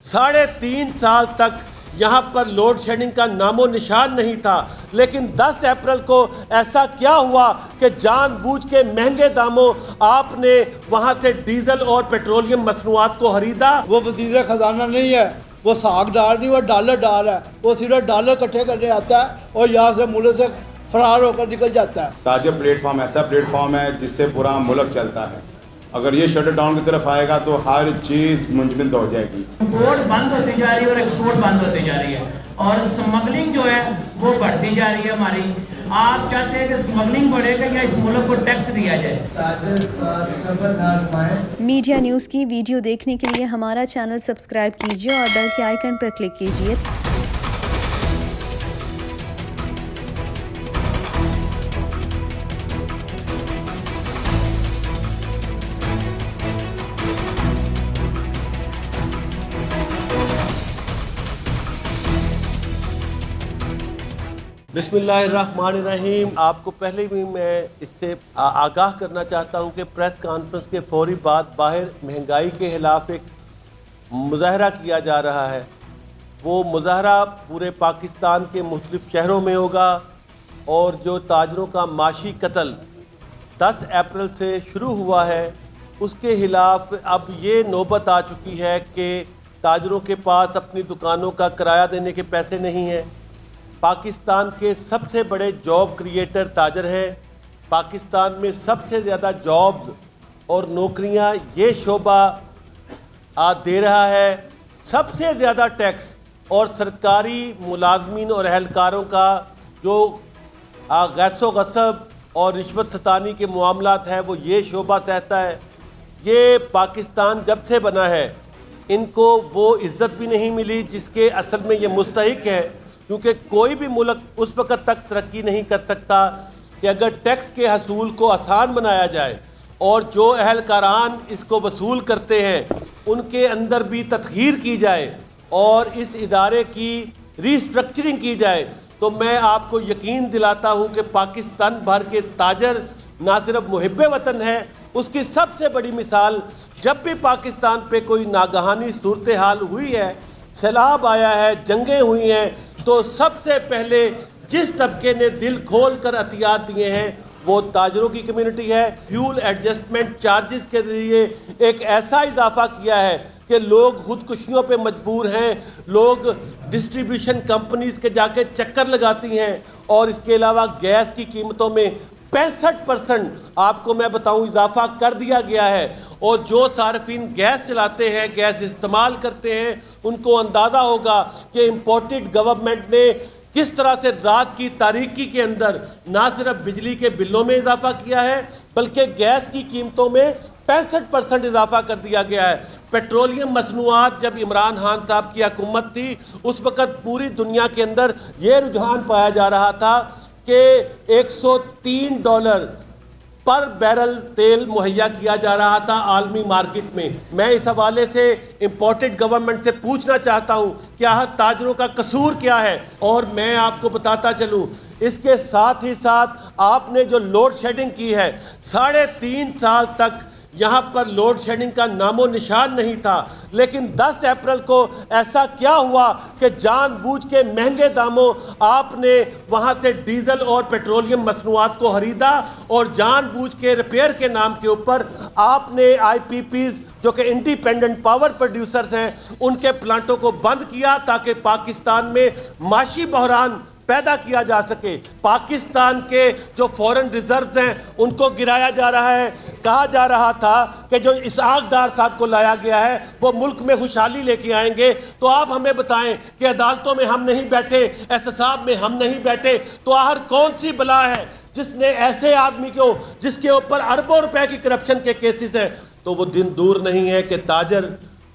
3.5 साल तक यहाँ पर लोड शेडिंग का नामो निशान नहीं था, लेकिन 10 अप्रैल को ऐसा क्या हुआ कि जानबूझ के महंगे दामों आपने वहाँ से डीजल और पेट्रोलियम मसनूआत को खरीदा। वो वज़ीर ख़जाना नहीं है, वो साग डाल नहीं, वो डॉलर डाल है। वो सिर्फ डॉलर इकट्ठे करने आता है और यहाँ से मुल्क से फरार होकर निकल जाता है। ताजर प्लेटफॉर्म ऐसा प्लेटफॉर्म है जिससे पूरा मुल्क चलता है। अगर ये शटर डाउन की तरफ आएगा तो हर चीज़ मुंजमद हो जाएगी। इंपोर्ट बंद होती जा रही है और एक्सपोर्ट बंद होती जा रही है और स्मगलिंग जो है वो बढ़ती जा रही है हमारी। आप चाहते हैं कि स्मगलिंग बढ़ेगा या इस मुल्क को टैक्स दिया जाए? मीडिया न्यूज़ की वीडियो देखने के लिए हमारा चैनल सब्सक्राइब कीजिए और बेल के आइकन पर क्लिक कीजिए। बिस्मिल्लाहिर्रहमानिर्रहीम। आपको पहले भी मैं इससे आगाह करना चाहता हूं कि प्रेस कॉन्फ्रेंस के फौरी बाद बाहर महंगाई के खिलाफ एक मुजाहरा किया जा रहा है। वो मुजाहरा पूरे पाकिस्तान के मुख्तलिफ शहरों में होगा और जो ताजरों का माशी कत्ल 10 अप्रैल से शुरू हुआ है उसके खिलाफ अब ये नौबत आ चुकी है कि ताजरों के पास अपनी दुकानों का किराया देने के पैसे नहीं हैं। पाकिस्तान के सबसे बड़े जॉब क्रिएटर ताजर हैं। पाकिस्तान में सबसे ज़्यादा जॉब्स और नौकरियां ये शोबा दे रहा है। सबसे ज़्यादा टैक्स और सरकारी मुलाजमीन और अहलकारों का जो गैसो गसब और रिश्वत सतानी के मामलात है वो ये शोबा सहता है। ये पाकिस्तान जब से बना है इनको वो इज़्ज़त भी नहीं मिली जिसके असल में ये मुस्तहिक है, क्योंकि कोई भी मुल्क उस वक़्त तक तरक्की नहीं कर सकता कि अगर टैक्स के हसूल को आसान बनाया जाए और जो अहलकारान इसको वसूल करते हैं उनके अंदर भी तत्खीर की जाए और इस इदारे की रीस्ट्रक्चरिंग की जाए। तो मैं आपको यकीन दिलाता हूँ कि पाकिस्तान भर के ताजर ना सिर्फ मुहिब्बे वतन है, उसकी सबसे बड़ी मिसाल जब भी पाकिस्तान पे कोई नागहानी सूरत हाल हुई है, सैलाब आया है, जंगें हुई हैं, तो सबसे पहले जिस तबके ने दिल खोल कर अतियात दिए हैं वो ताजरों की कम्युनिटी है। फ्यूल एडजस्टमेंट चार्जेस के जरिए एक ऐसा इजाफा किया है कि लोग खुदकुशियों पे मजबूर हैं, लोग डिस्ट्रीब्यूशन कंपनीज के जाके चक्कर लगाती हैं और इसके अलावा गैस की कीमतों में 65% आपको मैं बताऊं इजाफा कर दिया गया है। और जो सार्फिन गैस चलाते हैं, गैस इस्तेमाल करते हैं, उनको अंदाज़ा होगा कि इम्पोर्टेड गवर्नमेंट ने किस तरह से रात की तारीकी के अंदर ना सिर्फ बिजली के बिलों में इजाफा किया है बल्कि गैस की कीमतों में 65% इजाफा कर दिया गया है। पेट्रोलियम मसनूआत जब इमरान खान साहब की हुकूमत थी उस वक़्त पूरी दुनिया के अंदर ये रुझान पाया जा रहा था कि $103 पर बैरल तेल मुहैया किया जा रहा था आलमी मार्केट में। मैं इस हवाले से इम्पोर्टेड गवर्नमेंट से पूछना चाहता हूं क्या ताजरों का कसूर क्या है। और मैं आपको बताता चलूं इसके साथ ही साथ आपने जो लोड शेडिंग की है 3.5 साल तक यहाँ पर लोड शेडिंग का नामो निशान नहीं था, लेकिन 10 अप्रैल को ऐसा क्या हुआ कि जानबूझ के महंगे दामों आपने वहाँ से डीजल और पेट्रोलियम मसनूआत को खरीदा और जानबूझ के रिपेयर के नाम के ऊपर आपने IPPs जो कि इंडिपेंडेंट पावर प्रोड्यूसर्स हैं उनके प्लांटों को बंद किया ताकि पाकिस्तान में माशी बहरान पैदा किया जा सके। पाकिस्तान के जो फॉरेन रिजर्व्स हैं उनको गिराया जा रहा है। कहा जा रहा था कि जो इसहाक डार साहब को लाया गया है वो मुल्क में खुशहाली लेके आएंगे। तो आप हमें बताएं कि अदालतों में हम नहीं बैठे, एहतसाब में हम नहीं बैठे, तो आखिर कौन सी बला है जिसने ऐसे आदमी को जिसके ऊपर अरबों रुपए की करप्शन के केसेस हैं। तो वो दिन दूर नहीं है कि ताजर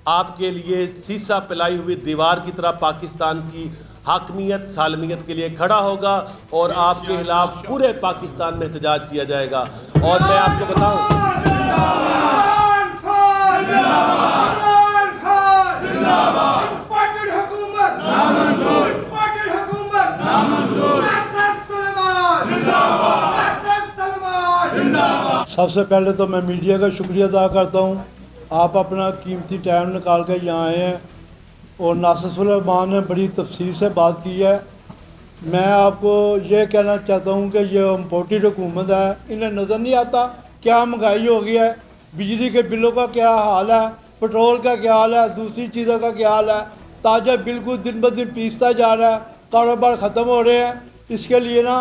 आपके लिए शीशा पिलाई हुई दीवार की तरह पाकिस्तान की हाकमियत सालमियत के लिए खड़ा होगा और आपके खिलाफ पूरे पाकिस्तान में एहतजाज किया जाएगा। और मैं आपको बताऊं सबसे पहले तो मैं मीडिया का शुक्रिया अदा करता हूं। आप अपना कीमती टाइम निकाल कर यहाँ आए हैं। और नासिर सुलेमान ने बड़ी तफसील से बात की है। मैं आपको ये कहना चाहता हूँ कि ये इम्पोर्टेड हुकूमत है, इन्हें नज़र नहीं आता क्या महंगाई हो गई है, बिजली के बिलों का क्या हाल है, पेट्रोल का क्या हाल है, दूसरी चीज़ों का क्या हाल है। ताजा बिल्कुल दिन ब दिन पीसता जा रहा है, कारोबार ख़त्म हो रहे हैं। इसके लिए ना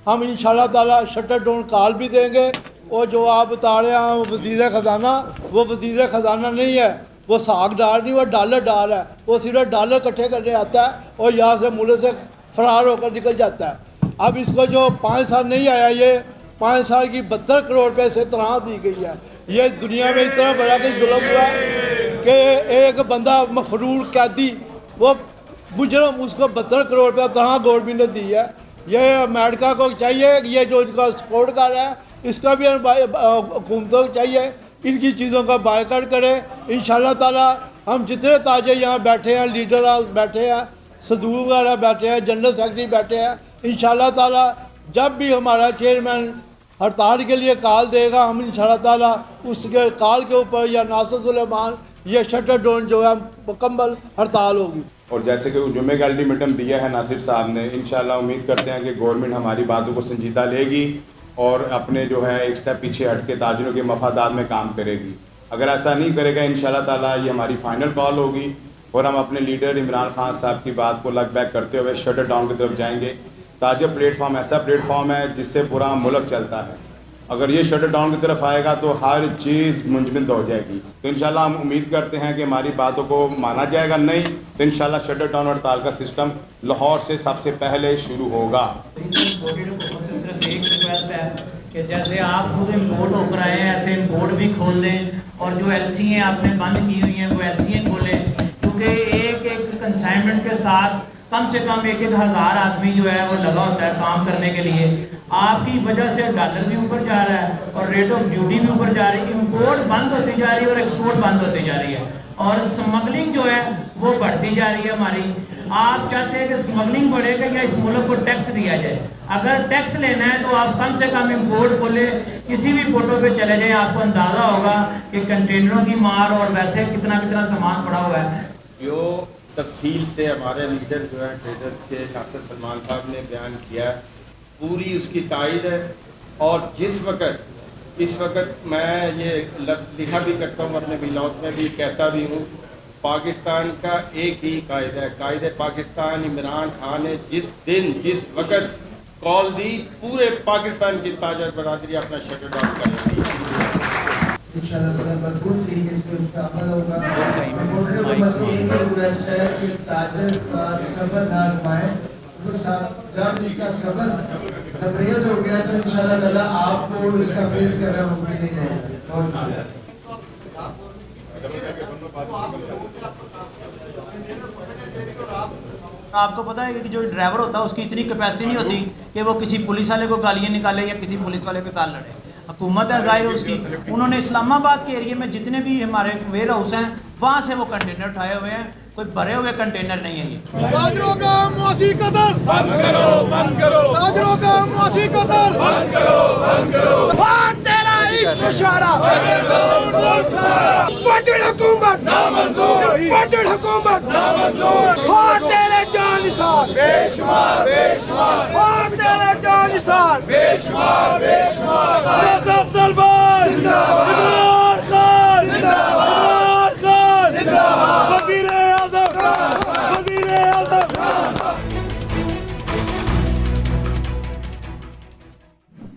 हम इंशाल्लाह ताला शटर डाउन कॉल भी देंगे। और जो आप बता रहे हैं वज़ीर ख़जाना, वो वज़ीर ख़जाना नहीं है, वो साग डाल नहीं, वो डॉलर डाल है। वो सिर्फ डॉलर इकट्ठे करने आता है और यहाँ से मुल्क से फरार होकर निकल जाता है। अब इसको जो 5 साल नहीं आया, ये 5 साल की 72 करोड़ रुपये से तनख्वाह दी गई है। ये दुनिया में इतना बड़ा कि जुल्म हुआ कि एक बंदा मफरूर कैदी, वो मुजरम, उसको 72 करोड़ रुपये तनख्वाह गवर्नमेंट ने दी है। ये अमेरिका को चाहिए, ये जो इनका सपोर्ट कर रहा है इसका भी हुकूमतों को चाहिए इनकी चीज़ों का बायकॉट करें। इंशाल्लाह ताला हम जितने ताजे यहाँ बैठे हैं, लीडर बैठे हैं, सदूर वगैरह बैठे हैं, जनरल सेक्रेटरी बैठे हैं, इंशाल्लाह ताला जब भी हमारा चेयरमैन हड़ताल के लिए कॉल देगा, हम इंशाल्लाह ताला उसके कॉल के ऊपर या नासिर सुलेमान ये शटर डाउन जो है मुकम्मल हड़ताल होगी। और जैसे कि जुम्मे का अल्टीमेटम दिया है नासिर साहब ने, इंशाल्लाह उम्मीद करते हैं कि गवर्नमेंट हमारी बातों को संजीदा लेगी और अपने जो है एक स्टेप पीछे हट के ताजिरों के मफादात में काम करेगी। अगर ऐसा नहीं करेगा इंशाल्लाह ताला ये हमारी फाइनल कॉल होगी और हम अपने लीडर इमरान खान साहब की बात को लग बैक करते हुए शटर डाउन की तरफ जाएंगे। ताजा प्लेटफॉर्म ऐसा प्लेटफॉर्म है जिससे पूरा मुल्क चलता है। अगर ये शटर डाउन की तरफ आएगा तो हर चीज़ मुंजमद हो जाएगी। तो इंशाल्लाह हम उम्मीद करते हैं कि हमारी बातों को माना जाएगा, नहीं तो इंशाल्लाह शटर डाउन हड़ताल का सिस्टम लाहौर से सबसे पहले शुरू होगा। सिर्फ एक रिक्वेस्ट है कि जैसे आप खुद इम्पोर्ट होकर आए हैं ऐसे इम्पोर्ट भी खोल दें और जो एलसी हैं आपने बंद की हुई हैं वो एलसी खोलें, क्योंकि एक एक कंसाइनमेंट के साथ कम से कम 1,000 आदमी जो है वो लगा होता है काम करने के लिए। आपकी वजह से डॉलर भी ऊपर जा रहा है और रेट ऑफ ड्यूटी भी ऊपर जा रही है, इम्पोर्ट बंद होती जा रही है और एक्सपोर्ट बंद होती जा रही है और स्मगलिंग जो है वो बढ़ती जा रही है हमारी। आप चाहते हैं कि स्मगलिंग बढ़ेगा या इस मुल्क को टैक्स दिया जाए? अगर टैक्स लेना है तो आप कम से कम इम्पोर्ट खोले, किसी भी फोटो पे चले जाए, आपको अंदाजा होगा कि कंटेनरों की मार और वैसे कितना कितना सामान पड़ा हुआ है। जो तफसील से हमारे लीडर जो है ट्रेडर्स के नासिर सलमान साहब ने बयान किया, पूरी उसकी तायद है। और इस वक्त मैं ये लफ्ज़ लिखा भी करता हूँ, अपने बिलौत में भी कहता भी हूँ, पाकिस्तान का एक ही कायदा है, कायदे पाकिस्तान। इमरान खान ने जिस वक्त कॉल दी, पूरे पाकिस्तान की ताजर बरादरी अपना शटर डाउन करेगी। इंशाअल्लाह ताला भरपूर तरीके से उस पर अमल होगा। रिपोर्टर को बस एक रिक्वेस्ट है कि ताजर का सब्र ना आजमाएं, जब इसका सब्र तबरेज हो गया तो इंशाअल्लाह ताला आपको इसका फेस करना मुमकिन नहीं है। आपको पता है कि जो ड्राइवर होता है उसकी इतनी कैपेसिटी नहीं होती कि वो किसी पुलिस वाले को गालियाँ निकाले या किसी पुलिस वाले के साथ लड़े। हुकूमत है जाहिर उसकी, उन्होंने इस्लामाबाद के एरिया में जितने भी हमारे वेयर हाउस हैं वहाँ से वो कंटेनर उठाए हुए हैं, कोई भरे हुए कंटेनर नहीं है। ये ताजरों का मुआशी कत्ल बंद करो, बंद करो। ताजरों का मुआशी कत्ल बंद करो, बंद करो। तेरा एक इशारा पटड़ हुकूमत नामंजूर, पटड़ हुकूमत नामंजूर। हो तेरे जानिसार बेशुमार, बेशुमार। हो तेरे जानिसार बेशुमार, बेशुमार। जिंदाबाद, जिंदाबाद।